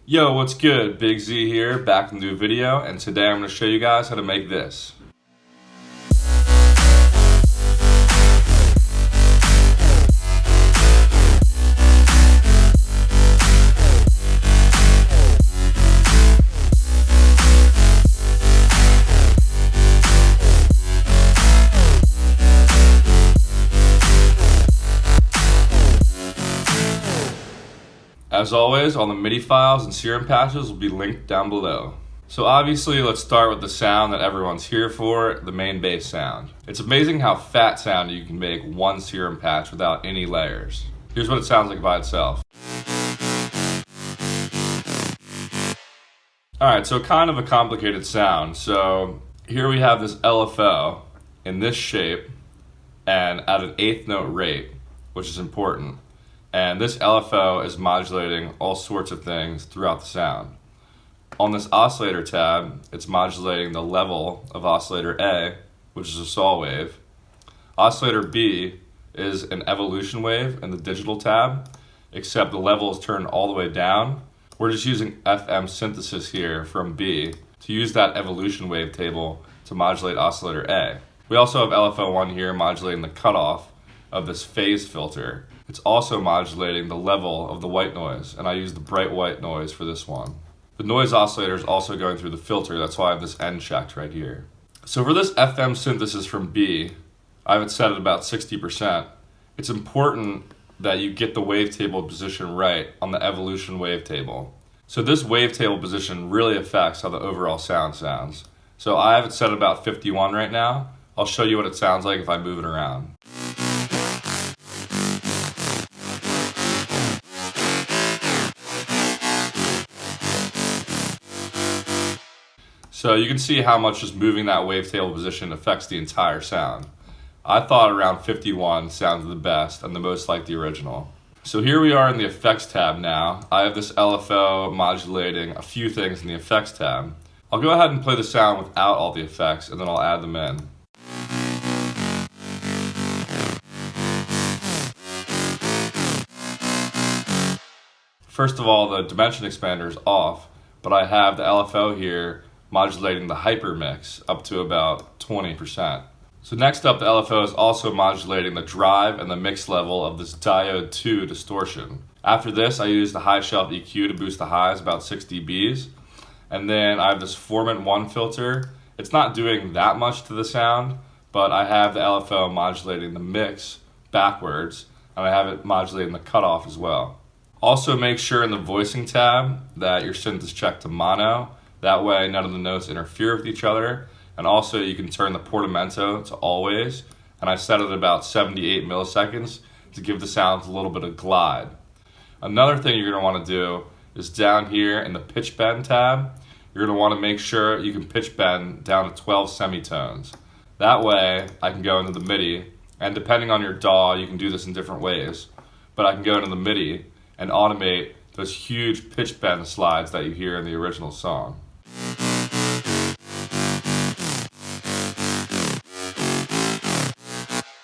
Yo, what's good? Big Z here, back with a new video, and today I'm going to show you guys how to make this. As always, all the MIDI files and serum patches will be linked down below. So obviously, let's start with the sound that everyone's here for, the main bass sound. It's amazing how fat sound you can make one serum patch without any layers. Here's what it sounds like by itself. Alright, so kind of a complicated sound. So here we have this LFO in this shape and at an eighth note rate, which is important. And this LFO is modulating all sorts of things throughout the sound. On this oscillator tab, it's modulating the level of oscillator A, which is a saw wave. Oscillator B is an evolution wave in the digital tab, except the level is turned all the way down. We're just using FM synthesis here from B to use that evolution wave table to modulate oscillator A. We also have LFO1 here modulating the cutoff of this phase filter. It's also modulating the level of the white noise, and I use the bright white noise for this one. The noise oscillator is also going through the filter, that's why I have this N checked right here. So for this FM synthesis from B, I have it set at about 60%. It's important that you get the wavetable position right on the evolution wavetable. So this wavetable position really affects how the overall sound sounds. So I have it set at about 51 right now. I'll show you what it sounds like if I move it around. So you can see how much just moving that wavetable position affects the entire sound. I thought around 51 sounded the best and the most like the original. So here we are in the effects tab now. I have this LFO modulating a few things in the effects tab. I'll go ahead and play the sound without all the effects and then I'll add them in. First of all, the dimension expander is off, but I have the LFO here modulating the hyper mix up to about 20%. So next up, the LFO is also modulating the drive and the mix level of this diode 2 distortion. After this, I use the high shelf EQ to boost the highs about 6 dBs. And then I have this Formant 1 filter. It's not doing that much to the sound, but I have the LFO modulating the mix backwards, and I have it modulating the cutoff as well. Also make sure in the voicing tab that your synth is checked to mono. That way none of the notes interfere with each other. And also you can turn the portamento to always. And I set it at about 78 milliseconds to give the sounds a little bit of glide. Another thing you're going to want to do is down here in the pitch bend tab, you're going to want to make sure you can pitch bend down to 12 semitones. That way I can go into the MIDI, and depending on your DAW, you can do this in different ways. But I can go into the MIDI and automate those huge pitch bend slides that you hear in the original song.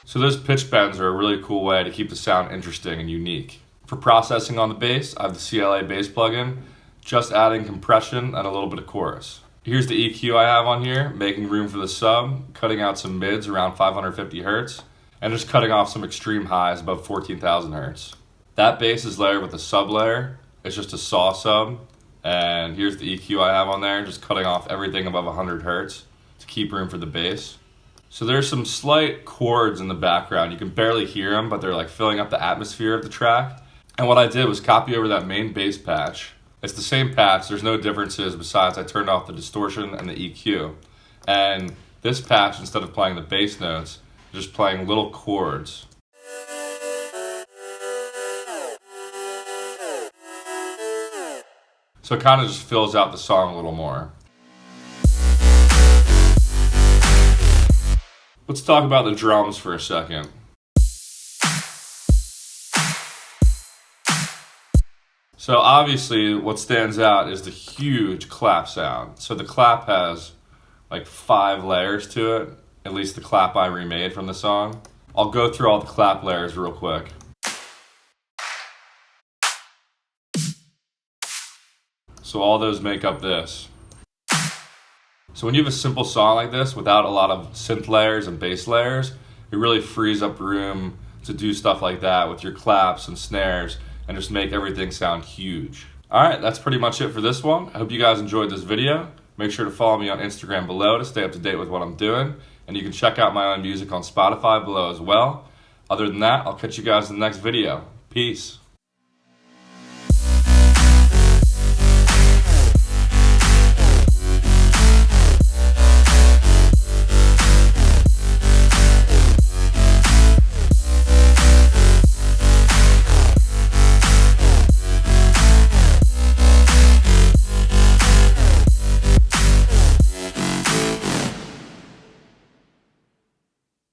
So those pitch bends are a really cool way to keep the sound interesting and unique. For processing on the bass, I have the CLA bass plugin, just adding compression and a little bit of chorus. Here's the EQ I have on here, making room for the sub, cutting out some mids around 550 Hz, and just cutting off some extreme highs above 14,000 Hz. That bass is layered with a sub layer. It's just a saw sub. And here's the EQ I have on there, just cutting off everything above 100 Hz to keep room for the bass. So there's some slight chords in the background. You can barely hear them, but they're like filling up the atmosphere of the track. And what I did was copy over that main bass patch. It's the same patch, there's no differences besides I turned off the distortion and the EQ. And this patch, instead of playing the bass notes, is just playing little chords. So it kind of just fills out the song a little more. Let's talk about the drums for a second. So obviously what stands out is the huge clap sound. So the clap has like 5 layers to it, at least the clap I remade from the song. I'll go through all the clap layers real quick. So all those make up this. So when you have a simple song like this without a lot of synth layers and bass layers, it really frees up room to do stuff like that with your claps and snares and just make everything sound huge. Alright, that's pretty much it for this one. I hope you guys enjoyed this video. Make sure to follow me on Instagram below to stay up to date with what I'm doing. And you can check out my own music on Spotify below as well. Other than that, I'll catch you guys in the next video. Peace.